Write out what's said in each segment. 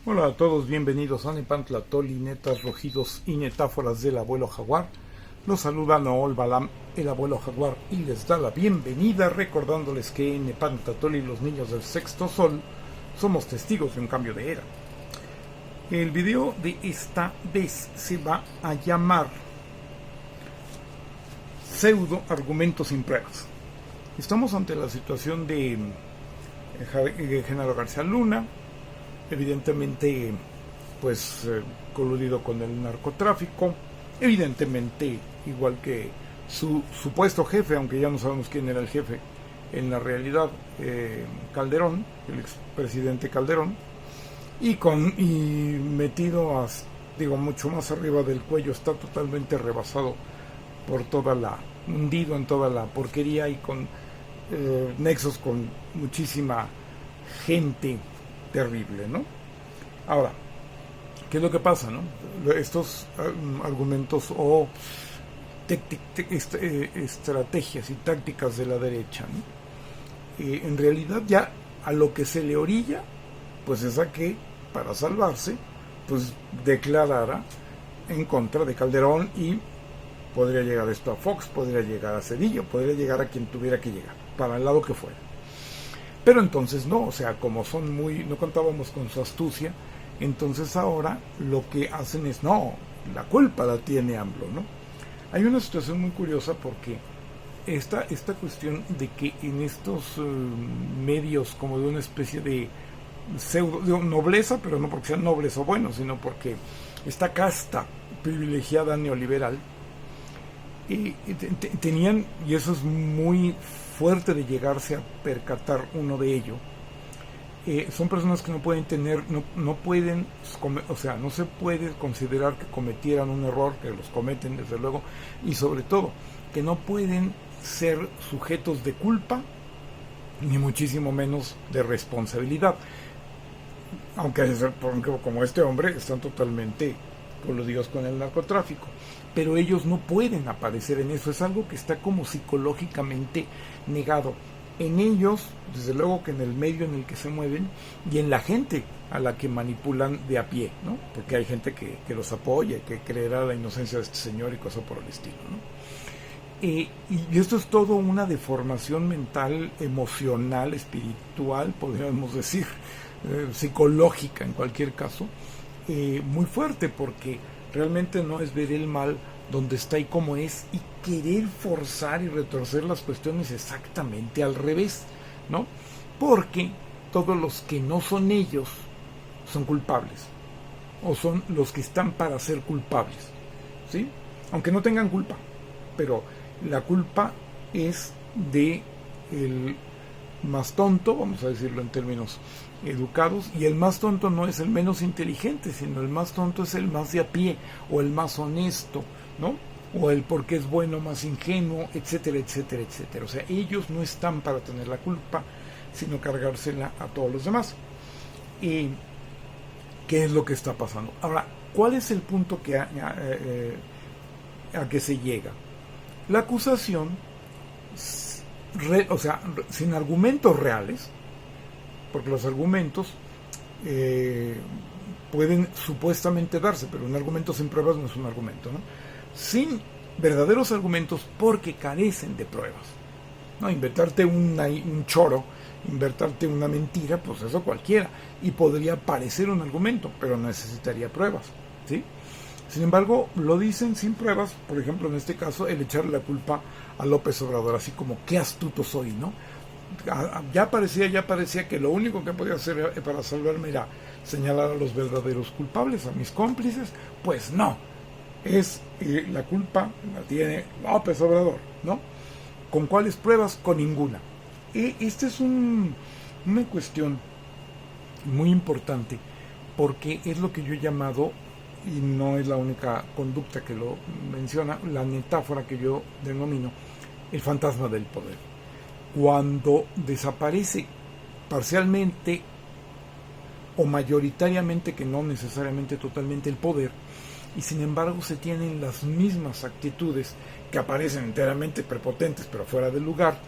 Hola a todos, bienvenidos a Nepantlatoli, netas, rojidos y metáforas del abuelo jaguar. Los saluda Nool Balam, el abuelo jaguar, y les da la bienvenida recordándoles que en Nepantlatoli, los niños del sexto sol, somos testigos de un cambio de era. El video de esta vez se va a llamar Pseudo argumentos sin pruebas. Estamos ante la situación de Genaro García Luna, evidentemente coludido con el narcotráfico, evidentemente igual que su supuesto jefe, aunque ya no sabemos quién era el jefe en la realidad, Calderón, el expresidente Calderón, y metido mucho más arriba del cuello, está totalmente rebasado por hundido en toda la porquería y con nexos con muchísima gente terrible, ¿no? Ahora, ¿qué es lo que pasa, no? Estos argumentos o estrategias y tácticas de la derecha, ¿no? En realidad ya a lo que se le orilla, pues es a que, para salvarse, pues declarara en contra de Calderón, y podría llegar esto a Fox, podría llegar a Cedillo, podría llegar a quien tuviera que llegar, para el lado que fuera. Pero entonces no, como no contábamos con su astucia, entonces ahora lo que hacen es, no, la culpa la tiene AMLO, ¿no? Hay una situación muy curiosa porque esta cuestión de que en estos medios, como de una especie de pseudo, de nobleza, pero no porque sean nobles o buenos, sino porque esta casta privilegiada neoliberal, tenían, y eso es muy fuerte de llegarse a percatar uno de ello, son personas que no pueden no se puede considerar que cometieran un error, que los cometen desde luego, y sobre todo que no pueden ser sujetos de culpa ni muchísimo menos de responsabilidad, aunque como este hombre están totalmente coludidos con el narcotráfico, pero ellos no pueden aparecer en eso. Es algo que está como psicológicamente negado en ellos, desde luego que en el medio en el que se mueven y en la gente a la que manipulan de a pie, ¿no? Porque hay gente que los apoya, que creerá la inocencia de este señor y cosas por el estilo, ¿no? Y esto es todo una deformación mental, emocional, espiritual, podríamos decir, psicológica en cualquier caso, muy fuerte, porque realmente no es ver el mal donde está y como es y querer forzar y retorcer las cuestiones exactamente al revés, ¿no? Porque todos los que no son ellos son culpables, o son los que están para ser culpables, ¿sí? Aunque no tengan culpa, pero la culpa es de el más tonto, vamos a decirlo en términos educados, y el más tonto no es el menos inteligente, sino el más tonto es el más de a pie, o el más honesto, ¿no? O el porque es bueno más ingenuo, etcétera, etcétera, etcétera. O sea, ellos no están para tener la culpa, sino cargársela a todos los demás. ¿Qué es lo que está pasando? Ahora, ¿cuál es el punto a que se llega? La acusación, sin argumentos reales, porque los argumentos pueden supuestamente darse, pero un argumento sin pruebas no es un argumento, ¿no? Sin verdaderos argumentos, porque carecen de pruebas, ¿no? Inventarte un choro, inventarte una mentira, pues eso cualquiera, y podría parecer un argumento, pero necesitaría pruebas, ¿sí? Sin embargo, lo dicen sin pruebas. Por ejemplo, en este caso, el echarle la culpa a López Obrador, así como, qué astuto soy, ¿no? Ya parecía que lo único que podía hacer para salvarme era señalar a los verdaderos culpables, a mis cómplices. Pues no, la culpa la tiene López Obrador, ¿no? ¿Con cuáles pruebas? Con ninguna. Esta es una cuestión muy importante, porque es lo que yo he llamado, y no es la única conducta que lo menciona, la metáfora que yo denomino el fantasma del poder. Cuando desaparece parcialmente o mayoritariamente, que no necesariamente totalmente, el poder, y sin embargo se tienen las mismas actitudes que aparecen enteramente prepotentes pero fuera del lugar,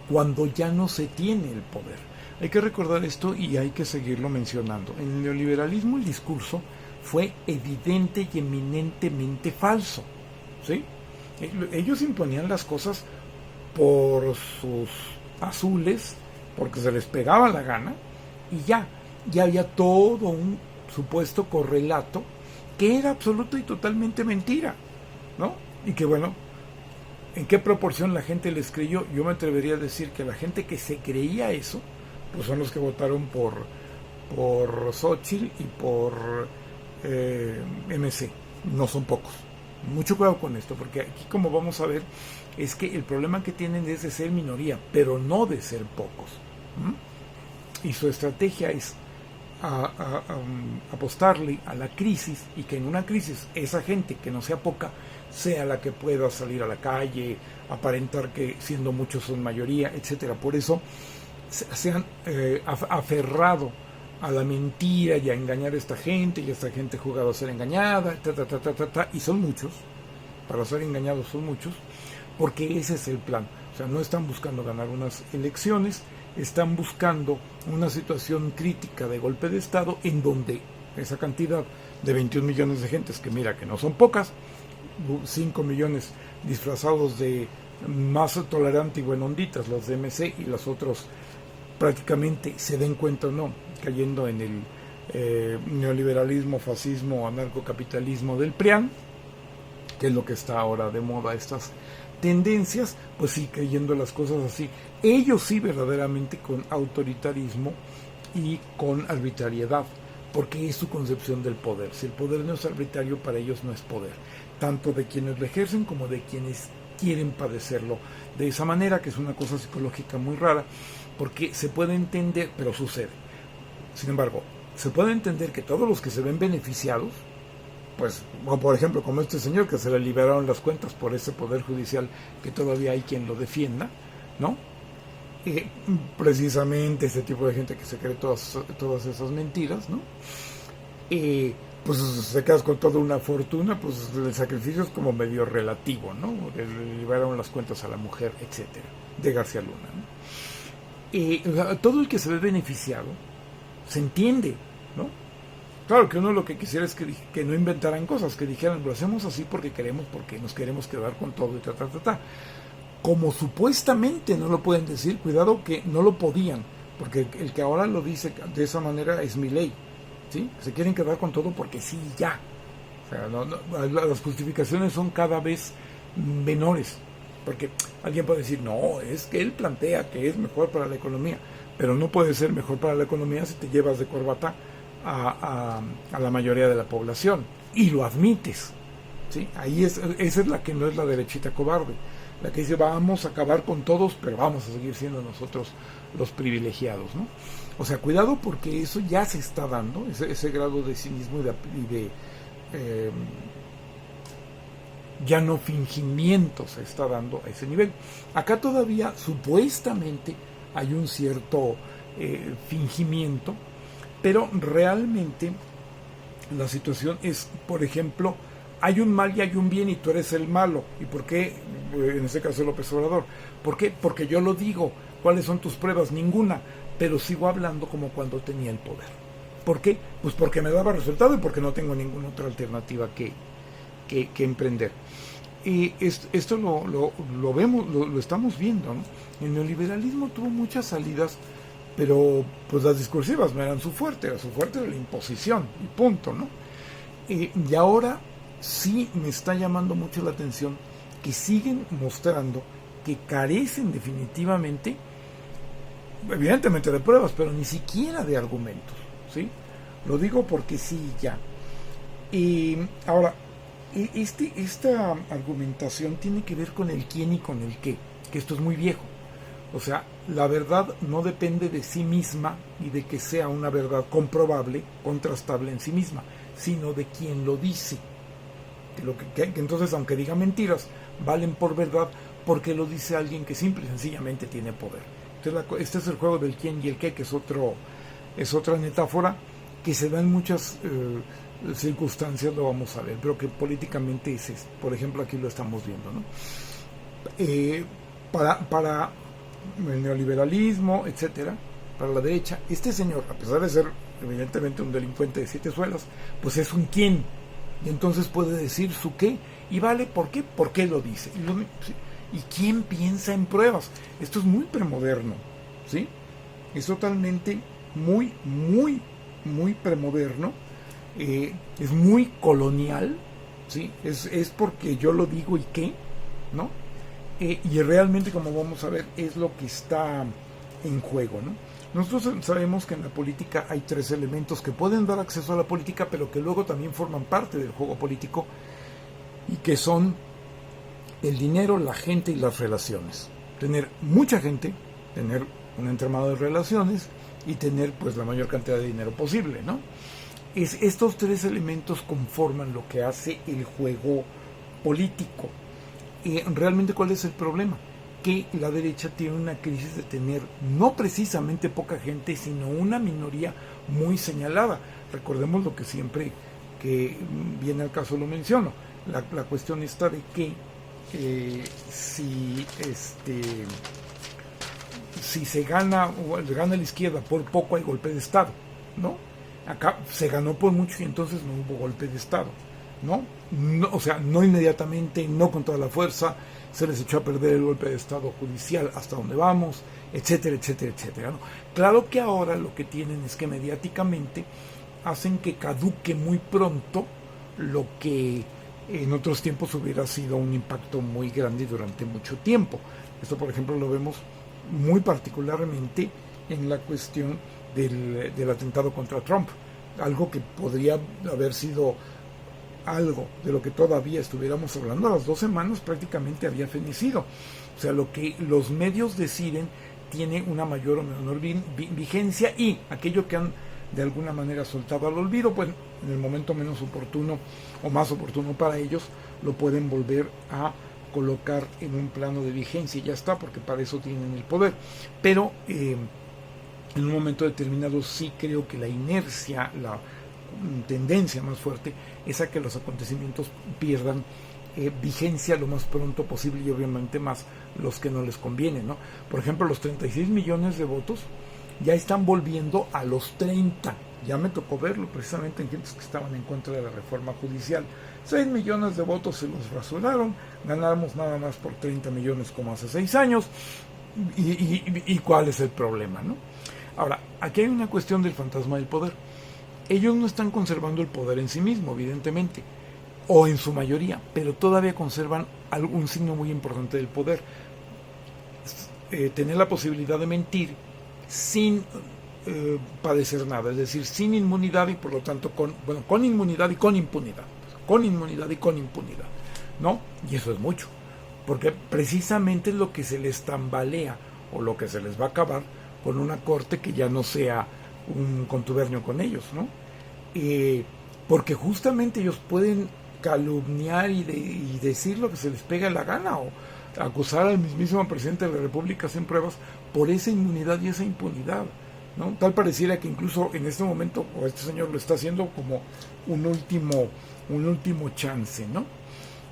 cuando ya no se tiene el poder. Hay que recordar esto y hay que seguirlo mencionando. En el neoliberalismo el discurso fue evidente y eminentemente falso, ¿sí? Ellos imponían las cosas por sus azules, porque se les pegaba la gana, y ya había todo un supuesto correlato que era absoluto y totalmente mentira, ¿no? Y que bueno, ¿en qué proporción la gente les creyó? Yo me atrevería a decir que la gente que se creía eso, pues son los que votaron por Xochitl y por MC. No son pocos. Mucho cuidado con esto, porque aquí, como vamos a ver, es que el problema que tienen es de ser minoría, pero no de ser pocos. Y su estrategia es apostarle a la crisis, y que en una crisis esa gente que no sea poca sea la que pueda salir a la calle, aparentar que siendo muchos son mayoría, etcétera. Por eso se han aferrado a la mentira y a engañar a esta gente, y esta gente ha jugado a ser engañada, y son muchos, para ser engañados son muchos, porque ese es el plan. O sea, no están buscando ganar unas elecciones, están buscando una situación crítica de golpe de Estado en donde esa cantidad de 21 millones de gentes, que mira que no son pocas, 5 millones disfrazados de más tolerante y buenonditas, los de MC, y los otros prácticamente, se den cuenta o no, cayendo en el neoliberalismo, fascismo, anarcocapitalismo del PRIAN, que es lo que está ahora de moda, estas tendencias, pues sí, creyendo las cosas así. Ellos sí verdaderamente con autoritarismo y con arbitrariedad, porque es su concepción del poder. Si el poder no es arbitrario, para ellos no es poder, tanto de quienes lo ejercen como de quienes quieren padecerlo de esa manera, que es una cosa psicológica muy rara, porque se puede entender, pero sucede. Sin embargo, se puede entender que todos los que se ven beneficiados, pues, o por ejemplo, como este señor que se le liberaron las cuentas por ese poder judicial, que todavía hay quien lo defienda, ¿no? Precisamente este tipo de gente que se cree todas esas mentiras, ¿no? Pues se quedas con toda una fortuna, pues el sacrificio es como medio relativo, ¿no? Le liberaron las cuentas a la mujer, etcétera, de García Luna, ¿no? Todo el que se ve beneficiado se entiende, ¿no? Claro que uno lo que quisiera es que no inventaran cosas, que dijeran, lo hacemos así porque queremos, porque nos queremos quedar con todo y Como supuestamente no lo pueden decir, cuidado que no lo podían, porque el que ahora lo dice de esa manera es Milei, ¿sí? Se quieren quedar con todo porque sí, ya. O sea, las justificaciones son cada vez menores, porque alguien puede decir, no, es que él plantea que es mejor para la economía, pero no puede ser mejor para la economía si te llevas de corbata a la mayoría de la población y lo admites, ¿sí? Ahí esa es la que no es la derechita cobarde, la que dice vamos a acabar con todos, pero vamos a seguir siendo nosotros los privilegiados, ¿no? O sea, cuidado, porque eso ya se está dando, ese grado de cinismo y de ya no fingimiento se está dando a ese nivel. Acá todavía supuestamente hay un cierto fingimiento, pero realmente la situación es, por ejemplo, hay un mal y hay un bien y tú eres el malo. ¿Y por qué? En este caso López Obrador. ¿Por qué? Porque yo lo digo. ¿Cuáles son tus pruebas? Ninguna. Pero sigo hablando como cuando tenía el poder. ¿Por qué? Pues porque me daba resultado y porque no tengo ninguna otra alternativa que emprender. Y esto lo vemos, lo estamos viendo, ¿no? El neoliberalismo tuvo muchas salidas, pero pues las discursivas no eran su fuerte, era la imposición y punto, ¿no? Y ahora sí me está llamando mucho la atención que siguen mostrando que carecen definitivamente, evidentemente de pruebas, pero ni siquiera de argumentos, ¿sí? Lo digo porque sí, ya. Y ahora, esta argumentación tiene que ver con el quién y con el qué, que esto es muy viejo. O sea, la verdad no depende de sí misma y de que sea una verdad comprobable, contrastable en sí misma, sino de quien lo dice. Que entonces, aunque diga mentiras, valen por verdad porque lo dice alguien que simple y sencillamente tiene poder. Entonces, este es el juego del quién y el qué, que es otra metáfora que se da en muchas circunstancias, lo vamos a ver, pero que políticamente es esto. Por ejemplo, aquí lo estamos viendo, ¿no? Para el neoliberalismo, etcétera, para la derecha, este señor, a pesar de ser evidentemente un delincuente de 7 suelas, pues es un quién, y entonces puede decir su qué, y vale, ¿por qué? ¿Por qué lo dice? ¿Y quién piensa en pruebas? Esto es muy premoderno, ¿sí? Es totalmente muy premoderno, es muy colonial, ¿sí? Es porque yo lo digo y qué, ¿no? Y realmente, como vamos a ver, es lo que está en juego, ¿no? Nosotros sabemos que en la política hay 3 elementos que pueden dar acceso a la política, pero que luego también forman parte del juego político, y que son el dinero, la gente y las relaciones. Tener mucha gente, tener un entramado de relaciones y tener pues la mayor cantidad de dinero posible, ¿no? Estos 3 elementos conforman lo que hace el juego político. Realmente, ¿cuál es el problema? Que la derecha tiene una crisis de tener no precisamente poca gente, sino una minoría muy señalada. Recordemos lo que siempre que viene al caso lo menciono, la cuestión está de que si se gana o gana la izquierda por poco, hay golpe de Estado, ¿no? Acá se ganó por mucho y entonces no hubo golpe de Estado, ¿no? O sea, no inmediatamente, no con toda la fuerza, se les echó a perder el golpe de Estado judicial hasta donde vamos, etcétera, etcétera, etcétera, ¿no? Claro que ahora lo que tienen es que mediáticamente hacen que caduque muy pronto lo que en otros tiempos hubiera sido un impacto muy grande durante mucho tiempo. Esto, por ejemplo, lo vemos muy particularmente en la cuestión del atentado contra Trump, algo que podría haber sido algo de lo que todavía estuviéramos hablando a las 2 semanas prácticamente había fenecido. O sea, lo que los medios deciden tiene una mayor o menor vigencia, y aquello que han de alguna manera soltado al olvido, pues en el momento menos oportuno o más oportuno para ellos, lo pueden volver a colocar en un plano de vigencia y ya está, porque para eso tienen el poder. Pero en un momento determinado sí creo que la inercia, la tendencia más fuerte es a que los acontecimientos pierdan vigencia lo más pronto posible, y obviamente más los que no les conviene, ¿no? Por ejemplo, los 36 millones de votos ya están volviendo a los 30. Ya me tocó verlo precisamente en gentes que estaban en contra de la reforma judicial. 6 millones de votos se los rasuraron, ganamos nada más por 30 millones como hace 6 años. ¿Y cuál es el problema, no? Ahora, aquí hay una cuestión del fantasma del poder. Ellos no están conservando el poder en sí mismo, evidentemente, o en su mayoría, pero todavía conservan algún signo muy importante del poder. Tener la posibilidad de mentir sin padecer nada, es decir, sin inmunidad, y por lo tanto con inmunidad y con impunidad, con inmunidad y con impunidad, ¿no? Y eso es mucho, porque precisamente es lo que se les tambalea o lo que se les va a acabar con una corte que ya no sea un contubernio con ellos, ¿no? Porque justamente ellos pueden calumniar y decir lo que se les pega la gana, o acusar al mismísimo presidente de la República sin pruebas por esa inmunidad y esa impunidad, ¿no? Tal pareciera que incluso en este momento, o este señor lo está haciendo como un último chance, ¿no?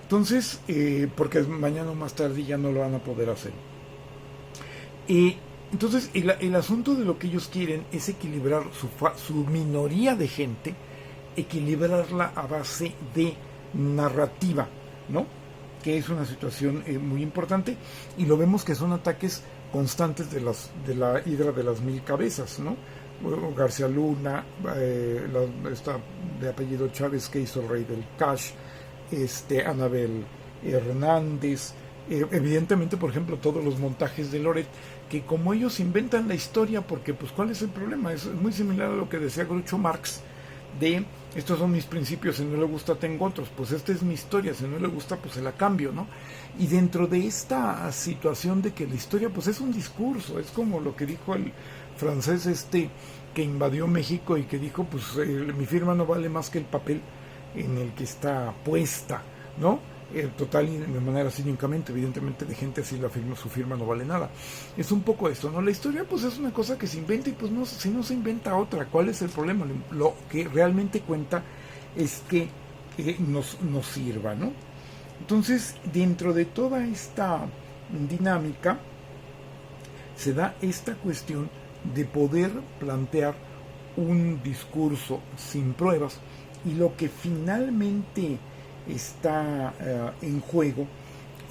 Entonces, porque mañana o más tarde ya no lo van a poder hacer. Entonces, el asunto de lo que ellos quieren es equilibrar su minoría de gente, equilibrarla a base de narrativa, ¿no? Que es una situación muy importante, y lo vemos que son ataques constantes de la hidra de las 1000 cabezas, ¿no? García Luna, esta de apellido Chávez que hizo el rey del cash, Anabel Hernández, evidentemente, por ejemplo, todos los montajes de Loret, que como ellos inventan la historia, porque pues ¿cuál es el problema? Es muy similar a lo que decía Groucho Marx, de estos son mis principios, si no le gusta tengo otros, pues esta es mi historia, si no le gusta pues se la cambio, ¿no? Y dentro de esta situación de que la historia pues es un discurso, es como lo que dijo el francés que invadió México y que dijo pues mi firma no vale más que el papel en el que está puesta, ¿no? Total y de manera cínicamente, evidentemente de gente así su firma no vale nada. Es un poco esto, ¿no? La historia pues es una cosa que se inventa, y pues no, si no se inventa otra, ¿cuál es el problema? Lo que realmente cuenta es que nos sirva, ¿no? Entonces, dentro de toda esta dinámica se da esta cuestión de poder plantear un discurso sin pruebas, y lo que finalmente está en juego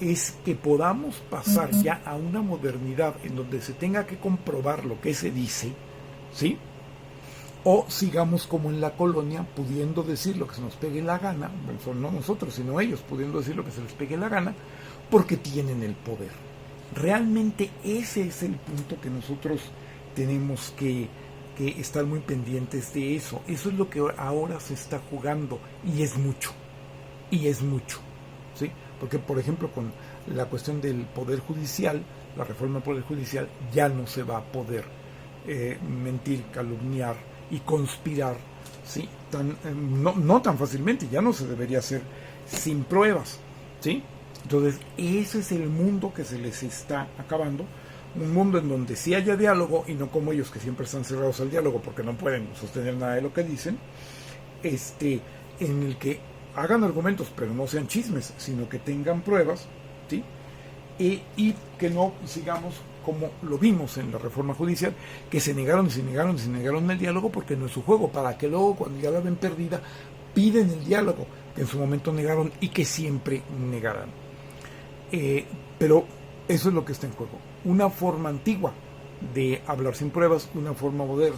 es que podamos pasar ya a una modernidad en donde se tenga que comprobar lo que se dice, ¿sí? O sigamos como en la colonia, pudiendo decir lo que se nos pegue la gana, bueno, no nosotros, sino ellos, pudiendo decir lo que se les pegue la gana, porque tienen el poder. Realmente ese es el punto que nosotros tenemos que estar muy pendientes de eso. Eso es lo que ahora se está jugando, y es mucho, ¿sí? Porque, por ejemplo, con la cuestión del Poder Judicial, la reforma del Poder Judicial, ya no se va a poder mentir, calumniar y conspirar, ¿sí? No tan fácilmente, ya no se debería hacer sin pruebas, ¿sí? Entonces, ese es el mundo que se les está acabando, un mundo en donde sí haya diálogo, y no como ellos, que siempre están cerrados al diálogo porque no pueden sostener nada de lo que dicen, en el que hagan argumentos, pero no sean chismes, sino que tengan pruebas, ¿sí? Y que no sigamos como lo vimos en la reforma judicial, que se negaron el diálogo porque no es su juego, para que luego, cuando ya la ven perdida, piden el diálogo, que en su momento negaron y que siempre negarán. Pero eso es lo que está en juego. Una forma antigua de hablar sin pruebas, una forma moderna